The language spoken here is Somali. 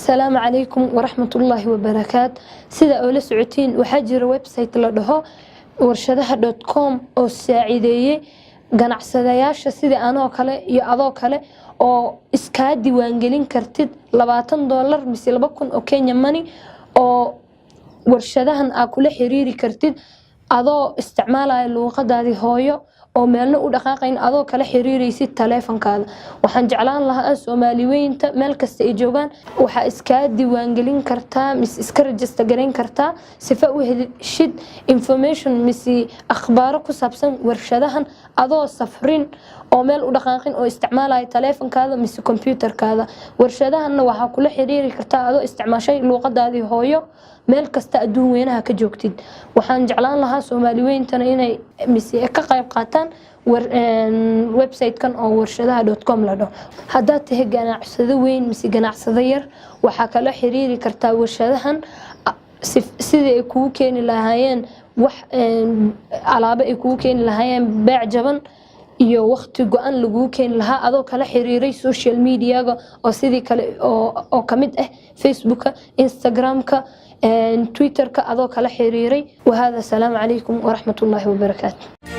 السلام عليكم ورحمة الله وبركاته. سيدا أولا سعوتين وحاجر ويب سايت لدهو warshadaha.com oo saacideeyay ganacsadayaasha sida anoo kale iyo adoo kale oo iska diiwaan gelin kartid $20 mise 2,000 oo Kenya money oo warshadahan aad kula xiriiri kartid adoo isticmaalaya luqadaadii hooyo oo meelna u dhaqaaqayn adoo kala xiriiraysid taleefankaada. Waxaan jeclaan lahaa Soomaaliyeynta meel kasta ay joogaan waxa iska diiwaan gelin kartaa mise iska register gareyn kartaa sifa u heshid information mise akhbaaro ku saabsan warshadahan adoo safrin oo meel u dhaqaaqin oo isticmaalaya taleefankaada mise computerkaada. Warshadahan waxa kula xiriiri kartaa adoo isticmaashay luqadaadii hooyo meel kasta adduun weynaha ka joogtid. Waxaan jeclaan lahaa Soomaaliyeynta inay mise ka qayb qaataan website-kan oo warshadaha.com la dhaho. Haddaad tahay ganacsade weyn mise ganacsade yar waxa kala xiriiri kartaa warshadahan sida ay kugu keeni lahaayeen wax alaabo ay kugu keeni lahaayeen beec jaban iyo waqti go'an lagu keeni lahaa adoo kala xiriiray social media-ga oo sidii kale oo kamid ah Facebook-ka, Instagram-ka, Twitter-ka adoo kala xiriiray. Wahada salaam calaykum wa rahmatullahi wa barakaatuh.